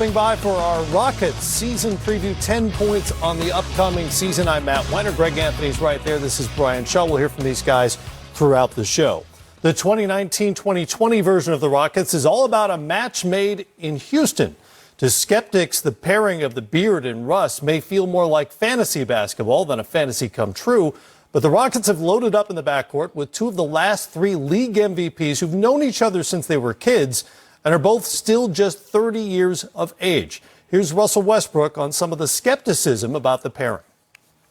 Coming by for our Rockets season preview, 10 points on the upcoming season. I'm Matt Weiner. Greg Anthony's right there. This is Brian Shaw. We'll hear from these guys throughout the show. The 2019-2020 version of the Rockets is all about a match made in Houston. To skeptics, the pairing of the Beard and Russ may feel more like fantasy basketball than a fantasy come true. But the Rockets have loaded up in the backcourt with two of the last three league MVPs who've known each other since they were kids and are both still just 30 years of age. Here's Russell Westbrook on some of the skepticism about the pairing.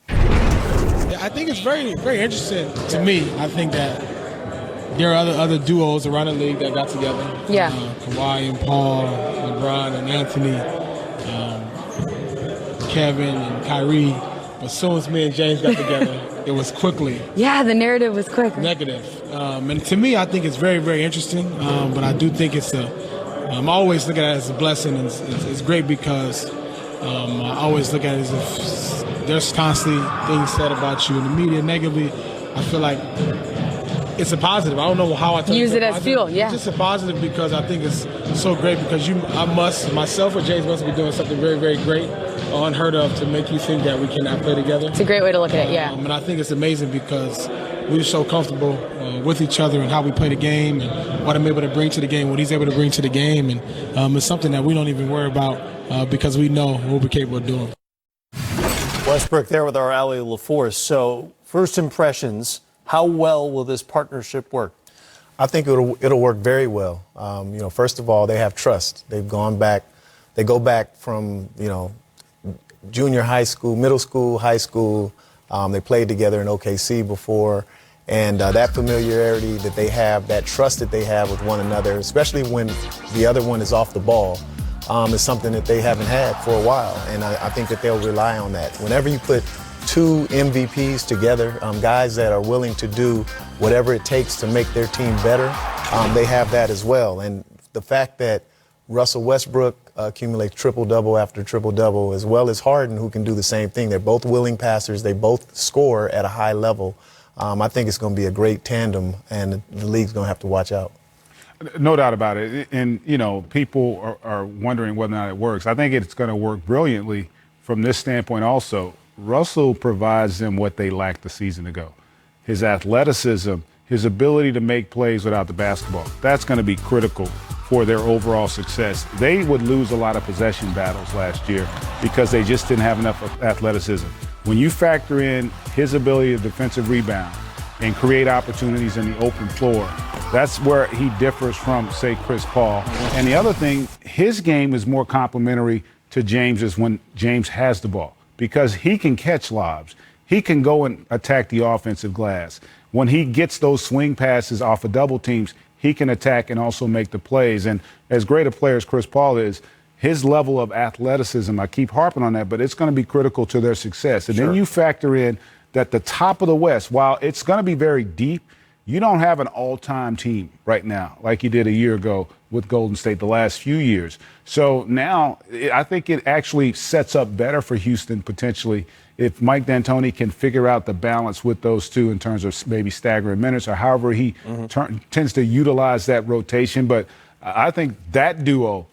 Yeah, I think it's very, very interesting to me. I think that there are other duos around the league that got together. Yeah. Kawhi and Paul, LeBron and Anthony, Kevin and Kyrie. But as soon as me and James got together, it was quickly. Yeah, the narrative was quick. Negative. And to me, I think it's very, very interesting. But I do think I'm always looking at it as a blessing. And it's great because I always look at it as if there's constantly things said about you in the media negatively. I feel like it's a positive. I don't know how I use it as fuel. Yeah, it's just a positive because I think it's so great because myself or James must be doing something very, very great or unheard of to make you think that we cannot play together. It's a great way to look at it. Yeah, and I think it's amazing because we're so comfortable with each other and how we play the game and what I'm able to bring to the game, what he's able to bring to the game, and it's something that we don't even worry about because we know what we're capable of doing. Westbrook there with our Allie LaForce. So, first impressions. How well will this partnership work? I think it'll work very well. First of all, they have trust. They go back from, junior high school, middle school, high school. They played together in OKC before. And that familiarity that they have, that trust that they have with one another, especially when the other one is off the ball, is something that they haven't had for a while. And I think that they'll rely on that. Whenever you put two MVPs together, guys that are willing to do whatever it takes to make their team better, they have that as well. And the fact that Russell Westbrook accumulates triple-double after triple-double, as well as Harden, who can do the same thing. They're both willing passers. They both score at a high level. I think it's going to be a great tandem, and the league's going to have to watch out. No doubt about it. And, people are wondering whether or not it works. I think it's going to work brilliantly from this standpoint also. Russell provides them what they lacked the season ago. His athleticism, his ability to make plays without the basketball. That's going to be critical for their overall success. They would lose a lot of possession battles last year because they just didn't have enough athleticism. When you factor in his ability to defensive rebound and create opportunities in the open floor, that's where he differs from, say, Chris Paul. And the other thing, his game is more complementary to James's when James has the ball, because he can catch lobs. He can go and attack the offensive glass. When he gets those swing passes off of double teams, he can attack and also make the plays. And as great a player as Chris Paul is, his level of athleticism, I keep harping on that, but it's going to be critical to their success. And Then you factor in that the top of the West, while it's going to be very deep, you don't have an all-time team right now like you did a year ago with Golden State the last few years. So now I think it actually sets up better for Houston potentially if Mike D'Antoni can figure out the balance with those two in terms of maybe staggering minutes or however he tends to utilize that rotation. But I think that duo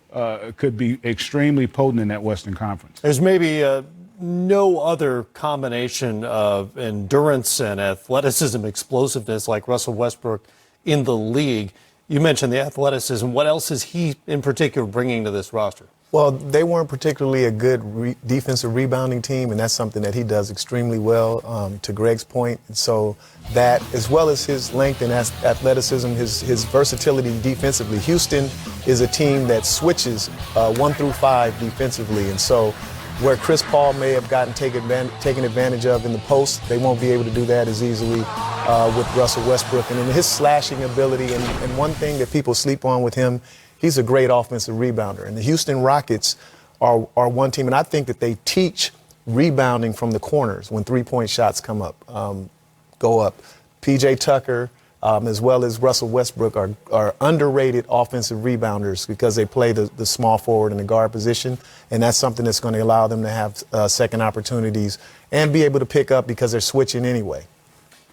could be extremely potent in that Western Conference. There's maybe no other combination of endurance and athleticism, explosiveness like Russell Westbrook in the league. You mentioned the athleticism. What else is he in particular bringing to this roster? Well, they weren't particularly a good defensive rebounding team, and that's something that he does extremely well, to Greg's point. And so that, as well as his length and athleticism, his versatility defensively. Houston is a team that switches 1 through 5 defensively, and so where Chris Paul may have gotten taken advantage of in the post, they won't be able to do that as easily with Russell Westbrook. And in his slashing ability, and one thing that people sleep on with him, he's a great offensive rebounder. And the Houston Rockets are one team, and I think that they teach rebounding from the corners when three-point shots go up. P.J. Tucker, as well as Russell Westbrook, are underrated offensive rebounders because they play the small forward and the guard position, and that's something that's going to allow them to have second opportunities and be able to pick up because they're switching anyway.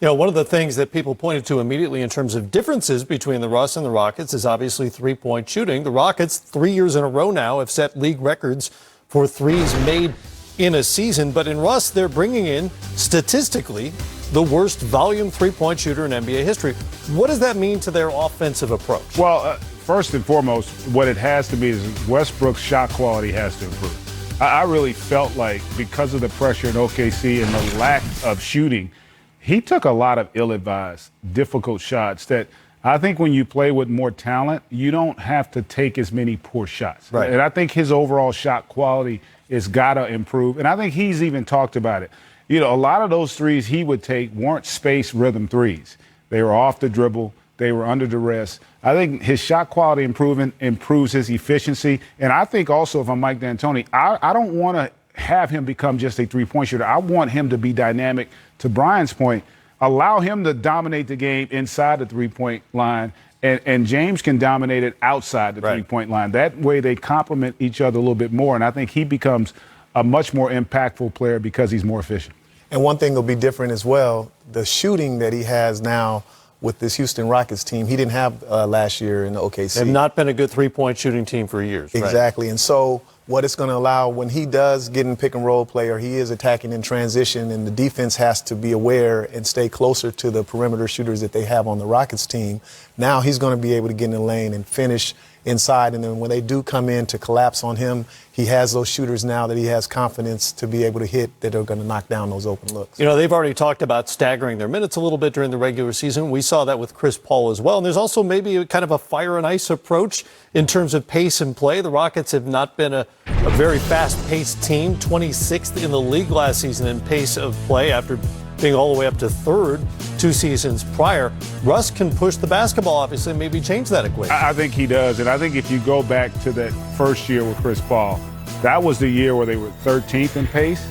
You know, one of the things that people pointed to immediately in terms of differences between the Russ and the Rockets is obviously three-point shooting. The Rockets, 3 years in a row now, have set league records for threes made in a season. But in Russ, they're bringing in, statistically, the worst volume three-point shooter in NBA history. What does that mean to their offensive approach? Well, first and foremost, what it has to be is Westbrook's shot quality has to improve. I really felt like because of the pressure in OKC and the lack of shooting, he took a lot of ill-advised, difficult shots that I think when you play with more talent, you don't have to take as many poor shots. Right. And I think his overall shot quality has got to improve. And I think he's even talked about it. You know, a lot of those threes he would take weren't space rhythm threes. They were off the dribble. They were under duress. I think his shot quality improvement improves his efficiency. And I think also, if I'm Mike D'Antoni, I don't want to have him become just a three-point shooter. I want him to be dynamic. To Brian's point, allow him to dominate the game inside the three-point line, and James can dominate it outside the three-point line. That way they complement each other a little bit more, and I think he becomes a much more impactful player because he's more efficient. And one thing will be different as well, the shooting that he has now with this Houston Rockets team, he didn't have last year in the OKC. They've not been a good three-point shooting team for years. Exactly. Right? And so what it's going to allow when he does get in pick and roll play or he is attacking in transition and the defense has to be aware and stay closer to the perimeter shooters that they have on the Rockets team, now he's going to be able to get in the lane and finish inside. And then when they do come in to collapse on him, he has those shooters now that he has confidence to be able to hit that are going to knock down those open looks. You know, they've already talked about staggering their minutes a little bit during the regular season. We saw that with Chris Paul as well. And there's also maybe a kind of a fire and ice approach in terms of pace and play. The Rockets have not been a very fast-paced team, 26th in the league last season in pace of play after being all the way up to third 2 seasons prior. Russ can push the basketball, obviously, and maybe change that equation. I think he does. And I think if you go back to that first year with Chris Paul, that was the year where they were 13th in pace.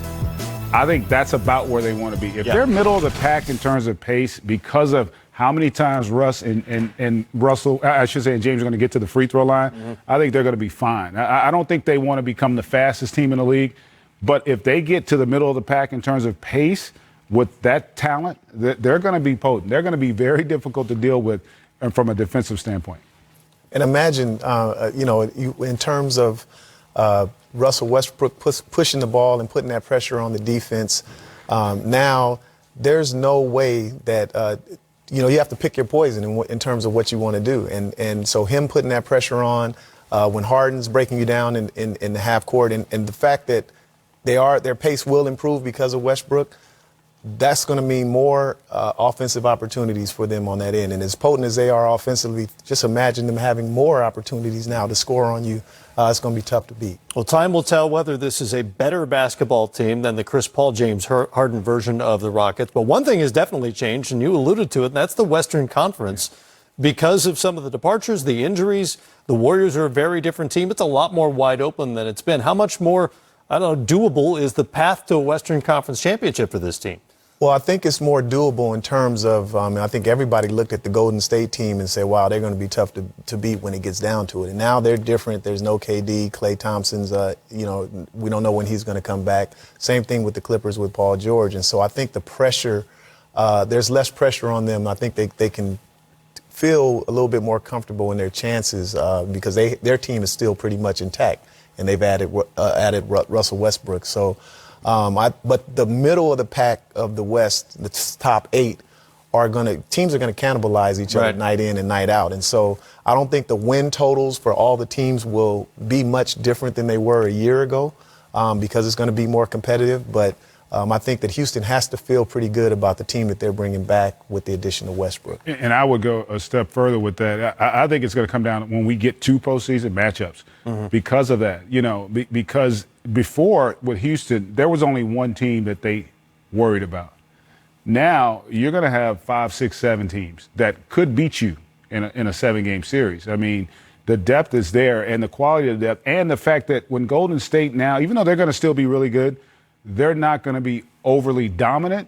I think that's about where they want to be. If they're middle of the pack in terms of pace because of how many times Russ and Russell, I should say, and James are going to get to the free throw line, I think they're going to be fine. I don't think they want to become the fastest team in the league. But if they get to the middle of the pack in terms of pace, with that talent, they're going to be potent. They're going to be very difficult to deal with from a defensive standpoint. And imagine, in terms of Russell Westbrook pushing the ball and putting that pressure on the defense, now there's no way that, you have to pick your poison in terms of what you want to do. And so him putting that pressure on when Harden's breaking you down in the half court and the fact that their pace will improve because of Westbrook, that's going to mean more offensive opportunities for them on that end. And as potent as they are offensively, just imagine them having more opportunities now to score on you. It's going to be tough to beat. Well, time will tell whether this is a better basketball team than the Chris Paul, James Harden version of the Rockets. But one thing has definitely changed, and you alluded to it, and that's the Western Conference. Because of some of the departures, the injuries, the Warriors are a very different team. It's a lot more wide open than it's been. How much more, doable is the path to a Western Conference championship for this team? Well, I think it's more doable in terms of, I think everybody looked at the Golden State team and said, wow, they're going to be tough to beat when it gets down to it. And now they're different. There's no KD. Klay Thompson's, we don't know when he's going to come back. Same thing with the Clippers with Paul George. And so I think the pressure, there's less pressure on them. I think they can feel a little bit more comfortable in their chances because their team is still pretty much intact. And they've added Russell Westbrook. So, but the middle of the pack of the West, the top 8, teams are going to cannibalize each other night in and night out. And so I don't think the win totals for all the teams will be much different than they were a year ago because it's going to be more competitive. But I think that Houston has to feel pretty good about the team that they're bringing back with the addition of Westbrook. And I would go a step further with that. I think it's going to come down when we get to postseason matchups because of that. Because before with Houston, there was only one team that they worried about. Now you're going to have 5, 6, 7 teams that could beat you in a 7-game series. I mean, the depth is there and the quality of the depth and the fact that when Golden State now, even though they're going to still be really good, they're not going to be overly dominant.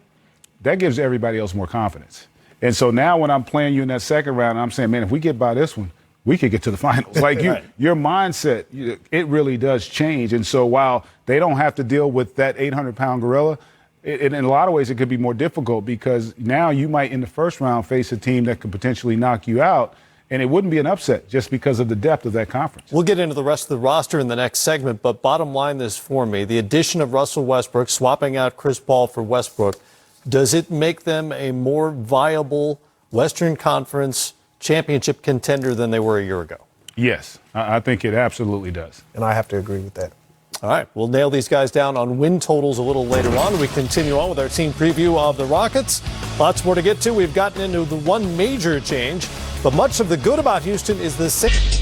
That gives everybody else more confidence. And so now when I'm playing you in that second round, I'm saying, man, if we get by this one, we could get to the finals. Like your mindset, it really does change. And so while they don't have to deal with that 800-pound gorilla, in a lot of ways, it could be more difficult because now you might, in the first round, face a team that could potentially knock you out, and it wouldn't be an upset just because of the depth of that conference. We'll get into the rest of the roster in the next segment, but bottom line this for me, the addition of Russell Westbrook, swapping out Chris Paul for Westbrook, does it make them a more viable Western Conference championship contender than they were a year ago? Yes, I think it absolutely does. And I have to agree with that. All right, we'll nail these guys down on win totals a little later on. We continue on with our team preview of the Rockets. Lots more to get to. We've gotten into the one major change, but much of the good about Houston is the six.